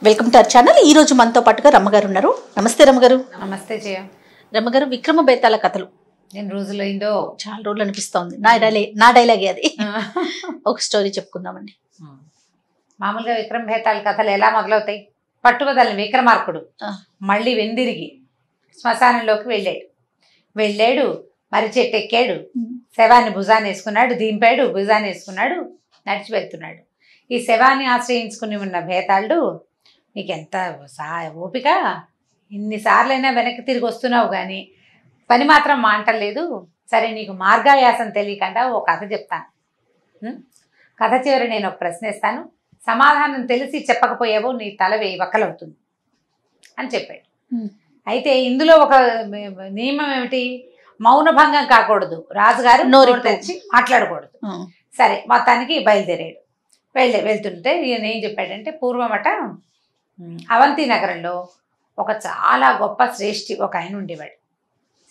Welcome to our channel. ఈ రోజు మనతో పాటుగా రమ్మగారు ఉన్నారు. నమస్తే రమ్మగారు. నమస్తే జయ. రమ్మగారు, విక్రమ బేతాళ కథలు నేను రోజులైందో చాలా రోజులు అనిపిస్తోంది. నా డైలాగే అది. ఒక స్టోరీ చెప్పుకుందామండి. మామూలుగా విక్రమ బేతాళ కథలు ఎలా మొదలవుతాయి? పట్టుబదలని విక్రమార్కుడు మళ్ళీ వెందిరిగి శ్మశానంలోకి వెళ్ళాడు. మరి చెట్టు ఎక్కాడు, శవాన్ని భుజాన్ని వేసుకున్నాడు, దింపాడు, భుజాన్ని వేసుకున్నాడు, నడిచి వెళ్తున్నాడు. ఈ శవాన్ని ఆశ్రయించుకుని ఉన్న బేతాళుడు, నీకెంత ఓపిక, ఇన్నిసార్లైనా వెనక్కి తిరిగి వస్తున్నావు కానీ పని మాత్రం మాంటలేదు. సరే, నీకు మార్గాయాసం తెలియకుండా ఓ కథ చెప్తాను. కథ చివరి నేను ఒక ప్రశ్న ఇస్తాను, సమాధానం తెలిసి చెప్పకపోయావో నీ తల వక్కలవుతుంది అని చెప్పాడు. అయితే ఇందులో ఒక నియమం ఏమిటి? మౌనభంగం కాకూడదు, రాజుగారు నోరు తెచ్చి మాట్లాడకూడదు. సరే, మొత్తానికి బయలుదేరాడు. వెళ్తుంటే ఈయన ఏం చెప్పాడంటే, పూర్వమట అవంతి నగరంలో ఒక చాలా గొప్ప శ్రేష్ఠి ఒక ఆయన ఉండేవాడు.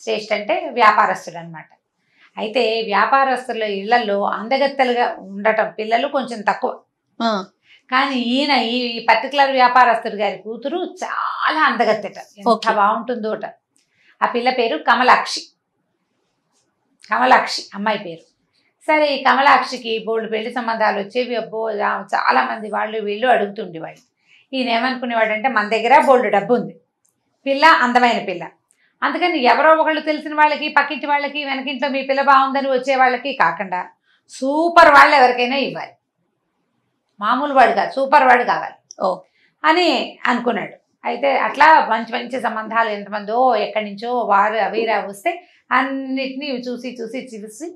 శ్రేష్ఠి అంటే వ్యాపారస్తుడు అనమాట. అయితే వ్యాపారస్తుల ఇళ్లలో అందగత్తెలుగా ఉండటం పిల్లలు కొంచెం తక్కువ. కానీ ఈయన ఈ పర్టికులర్ వ్యాపారస్తుడి గారి కూతురు చాలా అందగత్తెట, ఎంత బాగుంటుందోట. ఆ పిల్ల పేరు కమలాక్షి అమ్మాయి పేరు. సరే, ఈ కమలాక్షికి బోల్డ్ పెళ్లి సంబంధాలు వచ్చేవి. అబ్బో, చాలా మంది వాళ్ళు వీళ్ళు అడుగుతుండేవాళ్ళు. ఈయన ఏమనుకునేవాడంటే, మన దగ్గర బోల్డ్ డబ్బు ఉంది, పిల్ల అందమైన పిల్ల, అందుకని ఎవరో ఒకళ్ళు తెలిసిన వాళ్ళకి, పక్కింటి వాళ్ళకి, వెనకింట్లో మీ పిల్ల బాగుందని వచ్చే వాళ్ళకి కాకుండా సూపర్ వాళ్ళు ఎవరికైనా ఇవ్వాలి, మామూలు వాడు కాదు, సూపర్ వాడు కావాలి అని అనుకున్నాడు. అయితే అట్లా మంచి మంచి సంబంధాలు ఎంతమందో ఎక్కడి నుంచో వారు అవిరా వస్తే అన్నిటినీ చూసి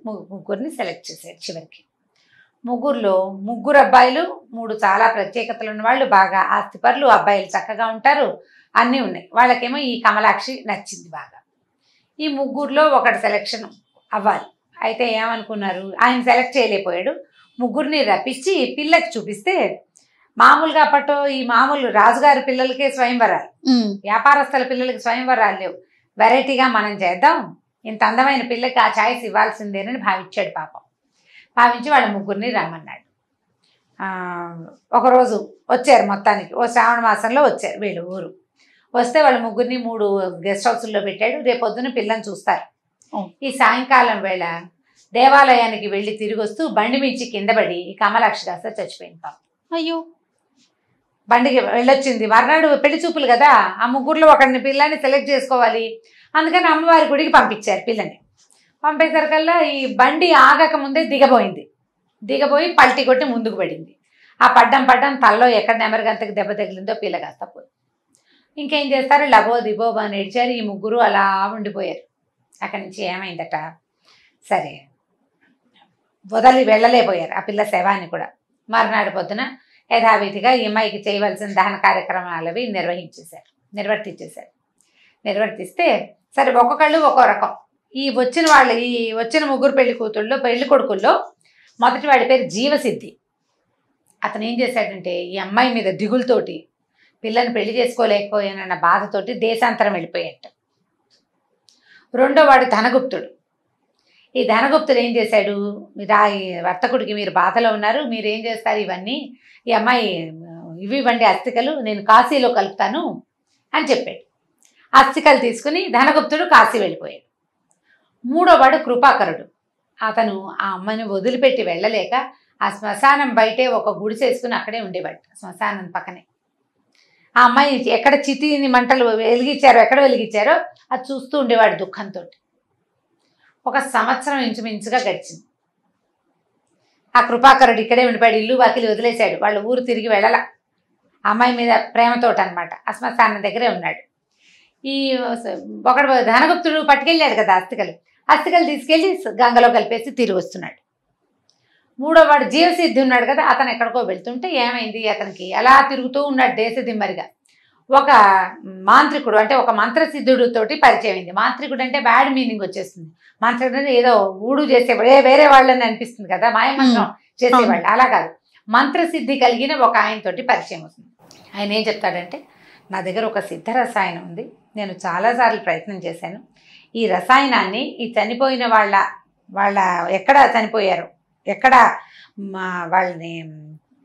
ముగ్గురిని సెలెక్ట్ చేశాడు. చివరికి ముగ్గురులో ముగ్గురు అబ్బాయిలు, 3 చాలా ప్రత్యేకతలు ఉన్నవాళ్ళు, బాగా ఆస్తిపరులు, అబ్బాయిలు చక్కగా ఉంటారు, అన్నీ ఉన్నాయి. వాళ్ళకేమో ఈ కమలాక్షి నచ్చింది బాగా. ఈ ముగ్గురులో ఒకటి సెలెక్షన్ అవ్వాలి. అయితే ఏమనుకున్నారు, ఆయన సెలెక్ట్ చేయలేకపోయాడు. ముగ్గురిని రప్పించి పిల్లకి చూపిస్తే, మామూలుగా అప్పట్లో ఈ మామూలు రాజుగారి పిల్లలకే స్వయంవరాలు, వ్యాపారస్తుల పిల్లలకి స్వయంవరాలు లేవు. వెరైటీగా మనం చేద్దాం, ఇంత అందమైన పిల్లకి ఆ ఛాయిస్ ఇవ్వాల్సిందేనని భావించాడు. పాపం భావించి వాళ్ళ ముగ్గురిని రమ్మన్నాడు. ఒకరోజు వచ్చారు, మొత్తానికి ఓ శ్రావణ మాసంలో వచ్చారు వీళ్ళు ఊరు. వస్తే వాళ్ళ ముగ్గురిని 3 గెస్ట్ హౌస్ల్లో పెట్టాడు. రేపొద్దున పిల్లని చూస్తారు. ఈ సాయంకాలం వేళ దేవాలయానికి వెళ్ళి తిరిగి వస్తూ బండి మించి కింద పడి ఈ కమలాక్షి కాస్త చచ్చిపోయింది. పాపం, అయ్యో, బండికి వెళ్ళొచ్చింది. మర్నాడు పెళ్లి చూపులు కదా, ఆ ముగ్గురులో ఒకరిని పిల్లని సెలెక్ట్ చేసుకోవాలి. అందుకని అమ్మవారి గుడికి పంపించారు పిల్లని. పంపేసరికల్లా ఈ బండి ఆగక ముందే దిగబోయి పల్టీ కొట్టి ముందుకు పడింది. ఆ పడ్డం తల్లో ఎక్కడ నెమరగంతకి దెబ్బ తగిలిందో పిల్ల కాస్త పోయి. ఇంకేం చేస్తారు, లబో దిబో అని ఏడ్చారు. ఈ ముగ్గురు అలా ఉండిపోయారు. అక్కడి నుంచి ఏమైందట, సరే వదలి వెళ్ళలేకపోయారు ఆ పిల్ల శవాన్ని కూడా. మర్నాడు పొద్దున యథావిధిగా ఈ అమ్మాయికి చేయవలసిన దహన కార్యక్రమాలవి నిర్వర్తిస్తే సరే, ఒక్కొక్కళ్ళు ఒక్కో రకం. ఈ వచ్చిన ముగ్గురు పెళ్లి కొడుకుల్లో మొదటి వాడి పేరు జీవసిద్ధి. అతను ఏం చేశాడంటే, ఈ అమ్మాయి మీద దిగులతోటి, పిల్లని పెళ్లి చేసుకోలేకపోయానన్న బాధతోటి దేశాంతరం వెళ్ళిపోయాట. రెండో వాడు ధనగుప్తుడు. ఈ ధనగుప్తుడు ఏం చేశాడు, ఈ వర్తకుడికి మీరు బాధలో ఉన్నారు, మీరు ఏం చేస్తారు, ఇవన్నీ ఈ అమ్మాయి ఇవ్వండి అస్థికలు, నేను కాశీలో కలుపుతాను అని చెప్పాడు. అస్థికలు తీసుకుని ధనగుప్తుడు కాశీ వెళ్ళిపోయాడు. మూడో వాడు కృపాకరుడు. అతను ఆ అమ్మాయిని వదిలిపెట్టి వెళ్ళలేక ఆ శ్మశానం బయటే ఒక గుడిసేసుకుని అక్కడే ఉండేవాడు. శ్మశానం పక్కనే ఆ అమ్మాయి ఎక్కడ చితిని మంటలు ఎక్కడ వెలిగించారో అది చూస్తూ ఉండేవాడు దుఃఖంతో. 1 సంవత్సరం ఇంచుమించుగా గడిచింది. ఆ కృపాకరుడు ఇక్కడే ఉండిపోయాడు, ఇల్లు వాకిలి వదిలేశాడు. వాళ్ళ ఊరు తిరిగి వెళ్ళాల, అమ్మాయి మీద ప్రేమతోట అనమాట. ఆ శ్మశానం దగ్గరే ఉన్నాడు. ఈ ఒకడు ధనగుప్తుడు పట్టుకెళ్ళాడు కదా అస్థికలు తీసుకెళ్ళి గంగలో కలిపేసి తిరిగి వస్తున్నాడు. మూడో వాడు జీవసిద్ధి ఉన్నాడు కదా, అతను ఎక్కడికో వెళ్తుంటే ఏమైంది, అతనికి అలా తిరుగుతూ ఉన్నాడు దేశదిమ్మరిగా. ఒక మాంత్రికుడు అంటే ఒక మంత్రసిద్ధుడితోటి పరిచయం అయింది. మాంత్రికుడు అంటే బ్యాడ్ మీనింగ్ వచ్చేస్తుంది. మాంత్రికుడు అంటే ఏదో ఊడు చేసేవాడు, వేరే వాళ్ళని అనిపిస్తుంది కదా, మాయమంత్రం చేసేవాళ్ళు. అలా కాదు, మంత్రసిద్ధి కలిగిన ఒక ఆయనతోటి పరిచయం అవుతుంది. ఆయన ఏం చెప్తాడంటే, నా దగ్గర ఒక సిద్ధ రసాయనం ఉంది, నేను చాలాసార్లు ప్రయత్నం చేశాను. ఈ రసాయనాన్ని ఈ చనిపోయిన వాళ్ళ ఎక్కడ చనిపోయారు, ఎక్కడ వాళ్ళని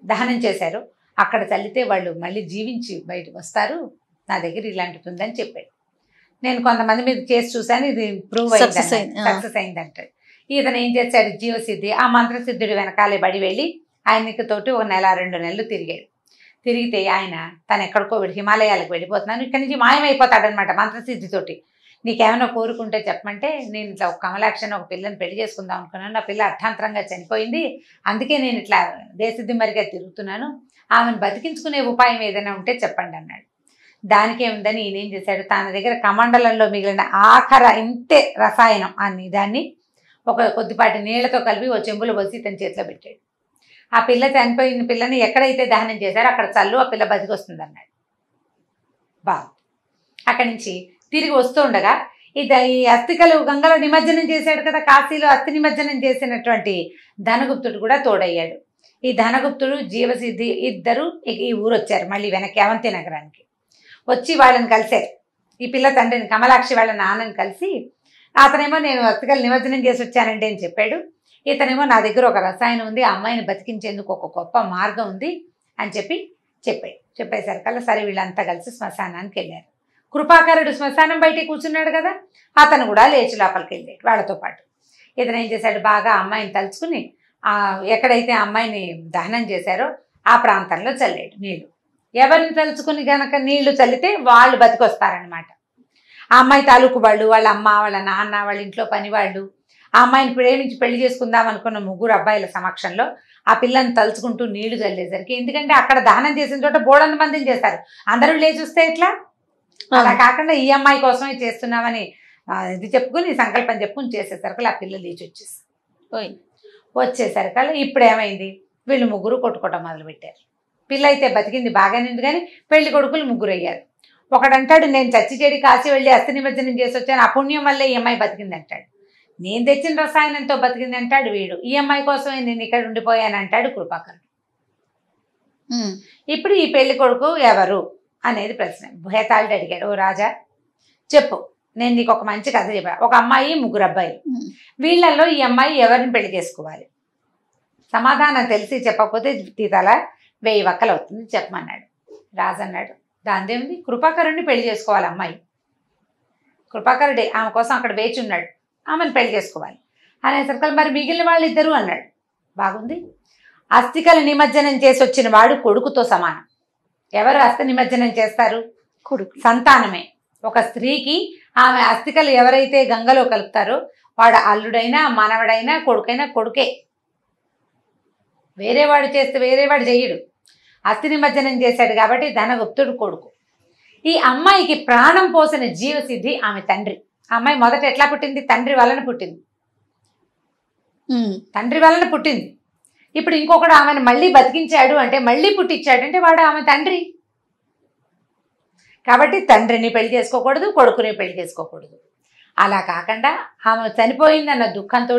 దహనం చేశారు, అక్కడ చల్లితే వాళ్ళు మళ్ళీ జీవించి బయటకు వస్తారు, నా దగ్గర ఇలాంటిది ఉందని చెప్పాడు. నేను కొంతమంది మీద చేసి చూశాను, ఇది ప్రూవ్ అయింది, సక్సెస్ అయిందంటాడు. ఇతను ఏం చేశాడు, జీవసిద్ధి ఆ మంత్రసిద్ధుడి వెనకాలే బడి వెళ్ళి ఆయనకి తోటి 1 నెల 2 నెలలు తిరిగాడు. తిరిగితే ఆయన తను ఎక్కడికో హిమాలయాలకు వెళ్ళిపోతున్నాను, ఇక్కడి నుంచి మాయమైపోతాడనమాట మంత్రసిద్ధితోటి. నీకేమైనా కోరుకుంటే చెప్పమంటే, నేను ఇట్లా ఒక కమలాక్షని ఒక పిల్లని పెళ్లి చేసుకుందాం అనుకున్నాను, నా పిల్ల అర్థాంతరంగా చనిపోయింది, అందుకే నేను ఇట్లా దేశద్ది మరిగా తిరుగుతున్నాను, ఆమెను బతికించుకునే ఉపాయం ఏదైనా ఉంటే చెప్పండి అన్నాడు. దానికే ఉందని ఈయన ఏం చేశాడు, తన దగ్గర కమండలంలో మిగిలిన ఇంతే రసాయనం అని దాన్ని ఒక కొద్దిపాటి నీళ్లతో కలిపి ఓ చెంబులో పోసి తన చేతిలో పెట్టాడు. ఆ పిల్ల చనిపోయిన పిల్లని ఎక్కడైతే దహనం చేశారో అక్కడ చల్లు, ఆ పిల్ల బతికి వస్తుంది అన్నాడు. అక్కడి నుంచి తిరిగి వస్తూ ఉండగా ఈ అస్థికలు గంగలో నిమజ్జనం చేశాడు కదా, కాశీలో అస్థి నిమజ్జనం చేసినటువంటి ధనగుప్తుడు కూడా తోడయ్యాడు. ఈ ధనగుప్తుడు జీవసిద్ధి ఇద్దరు ఈ ఊరు వచ్చారు మళ్ళీ వెనక్కి అవంతి నగరానికి. వచ్చి వాళ్ళని కలిశారు, ఈ పిల్ల తండ్రిని కమలాక్షి వాళ్ళ నాన్నని కలిసి, అతనేమో నేను అస్థికలు నిమజ్జనం చేసి వచ్చానండి అని చెప్పాడు. ఇతనేమో నా దగ్గర ఒక రసాయనం ఉంది, ఆ అమ్మాయిని బతికించేందుకు ఒక గొప్ప మార్గం ఉంది అని చెప్పేసరికల్లా సరే వీళ్ళంతా కలిసి శ్మశానానికి వెళ్ళారు. కృపాకరుడు శ్మశానం బయటికి కూర్చున్నాడు కదా, అతను కూడా లేచి లోపలికి వెళ్ళాడు వాళ్ళతో పాటు. ఇతను ఏం చేశాడు, బాగా అమ్మాయిని తలుచుకుని ఎక్కడైతే అమ్మాయిని దహనం చేశారో ఆ ప్రాంతంలో చల్లాడు నీళ్లు. ఎవరిని తలుచుకుని గనక నీళ్లు చల్లితే వాళ్ళు బతికొస్తారనమాట. ఆ అమ్మాయి తాలూకు వాళ్ళు, వాళ్ళ అమ్మ, వాళ్ళ నాన్న, వాళ్ళ ఇంట్లో పని వాళ్ళు, ఆ అమ్మాయిని ప్రేమించి పెళ్లి చేసుకుందాం అనుకున్న 3 అబ్బాయిల సమక్షంలో ఆ పిల్లని తలుచుకుంటూ నీళ్లు చల్లేసరికి, ఎందుకంటే అక్కడ దహనం చేసిన చోట బోడని మందిని చేస్తారు, అందరూ లేచి వస్తే ఎట్లా, అలా కాకుండా ఈ అమ్మాయి కోసమే చేస్తున్నామని ఇది చెప్పుకుని సంకల్పం చెప్పుకుని చేసేసరికి ఆ పిల్ల లేచి వచ్చేసరికి ఇప్పుడు ఏమైంది, వీళ్ళు 3 కొట్టుకోవటం మొదలుపెట్టారు. పిల్ల అయితే బతికింది బాగానే ఉంది, కానీ పెళ్లి కొడుకులు 3 అయ్యారు. ఒకడంటాడు నేను చచ్చి చెడి కాసి వెళ్ళి అస్థి నిమజ్జనం చేసి వచ్చాను, ఆ పుణ్యం వల్లే ఈ అమ్మాయి బతికింది అంటాడు. నేను తెచ్చిన రసాయనంతో బతికింది అంటాడు వీడు. ఈ అమ్మాయి కోసమే నేను ఇక్కడ ఉండిపోయాను అంటాడు కృపాకరుడు. ఇప్పుడు ఈ పెళ్లి కొడుకు ఎవరు అనేది ప్రశ్న. భేతాళుడు అడిగాడు, ఓ రాజా చెప్పు, నేను నీకు ఒక మంచి కథ చెప్పా. ఒక అమ్మాయి 3 అబ్బాయిలు, వీళ్ళల్లో ఈ అమ్మాయి ఎవరిని పెళ్లి చేసుకోవాలి? సమాధానం తెలిసి చెప్పకపోతే తీతల 1000 వక్కలు అవుతుంది, చెప్పమన్నాడు. రాజు అన్నాడు, దాందేముంది, కృపాకరుడిని పెళ్లి చేసుకోవాలి అమ్మాయి. కృపాకరుడే ఆమె కోసం అక్కడ వేచి ఉన్నాడు, ఆమెను పెళ్లి చేసుకోవాలి అనేసరికి మరి మిగిలిన వాళ్ళు ఇద్దరు అన్నాడు. బాగుంది, అస్థికల నిమజ్జనం చేసి వచ్చిన వాడు కొడుకుతో సమానం. ఎవరు అస్థి నిమజ్జనం చేస్తారు? కొడుకు, సంతానమే. ఒక స్త్రీకి ఆమె అస్థికలు ఎవరైతే గంగలో కలుపుతారో వాడు అల్లుడైనా మనవడైనా కొడుకైనా కొడుకే. వేరేవాడు చేస్తే వేరేవాడు చెయ్యడు. అస్థి నిమజ్జనం చేశాడు కాబట్టి ధనగుప్తుడు కొడుకు. ఈ అమ్మాయికి ప్రాణం పోసిన జీవసిద్ధి ఆమె తండ్రి. అమ్మాయి మొదట ఎట్లా పుట్టింది? తండ్రి వలన పుట్టింది. తండ్రి వలన పుట్టింది. ఇప్పుడు ఇంకొకడు ఆమెను మళ్ళీ బతికించాడు అంటే, మళ్ళీ పుట్టించాడు అంటే వాడు ఆమె తండ్రి. కాబట్టి తండ్రిని పెళ్లి చేసుకోకూడదు, కొడుకుని పెళ్లి చేసుకోకూడదు. అలా కాకుండా ఆమె చనిపోయిందన్న దుఃఖంతో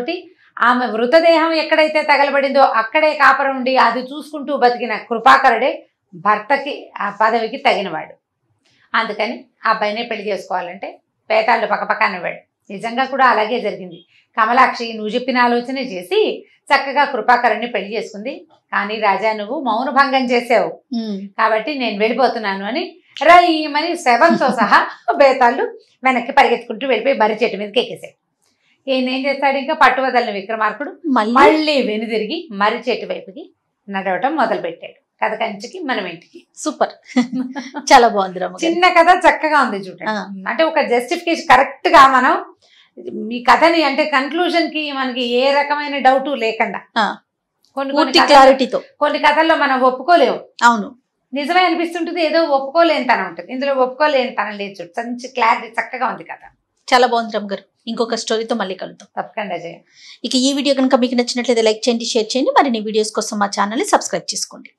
ఆమె మృతదేహం ఎక్కడైతే తగలబడిందో అక్కడే కాపురం ఉండి అది చూసుకుంటూ బతికిన కృపాకరుడే భర్తకి ఆ పదవికి తగినవాడు. అందుకని ఆ అబ్బాయినే పెళ్లి చేసుకోవాలంటే పేతాళ్ళు పక్కపక్కనివ్వాడు. నిజంగా కూడా అలాగే జరిగింది. కమలాక్షి నువ్వు చెప్పిన ఆలోచనే చేసి చక్కగా కృపాకరుణ్ణి పెళ్లి చేసుకుంది. కానీ రాజా నువ్వు మౌనభంగం చేసావు కాబట్టి నేను వెళ్ళిపోతున్నాను అని రయ్యమని శవంతో సహా బేతాళ్ళు వెనక్కి పరిగెత్తుకుంటూ వెళ్ళిపోయి మర్రి చెట్టు మీదకి ఎక్కేసాడు. ఈయన ఏం చేస్తాడు, ఇంకా పట్టువదలని విక్రమార్కుడు మళ్ళీ వెనుదిరిగి మర్రి చెట్టు వైపుకి నడవటం మొదలు పెట్టాడు. కథ కంచికి మనం ఇంటికి. సూపర్, చాలా బాగుంది. చిన్న కథ చక్కగా ఉంది చూడండి. అంటే ఒక జస్టిఫికేషన్ కరెక్ట్ గా మనం ఈ కథని అంటే కన్క్లూజన్ కి మనకి ఏ రకమైన డౌట్ లేకుండా కొన్ని కథల్లో మనం ఒప్పుకోలేము. అవును, నిజమే అనిపిస్తుంటుంది, ఏదో ఒప్పుకోలేని తనం ఉంటుంది. ఇందులో ఒప్పుకోలేని తనం లేదు చూడు, మంచి క్లారిటీ చక్కగా ఉంది కథ. చాలా బాగుంది రమ్య గారు. ఇంకొక స్టోరీతో మళ్ళీ కలుద్దాం తప్పకుండా జయ. ఇక ఈ వీడియో కనుక మీకు నచ్చినట్లయితే లైక్ చేయండి, షేర్ చేయండి. మరిన్ని వీడియోస్ కోసం మా ఛానల్ని సబ్స్క్రైబ్ చేసుకోండి.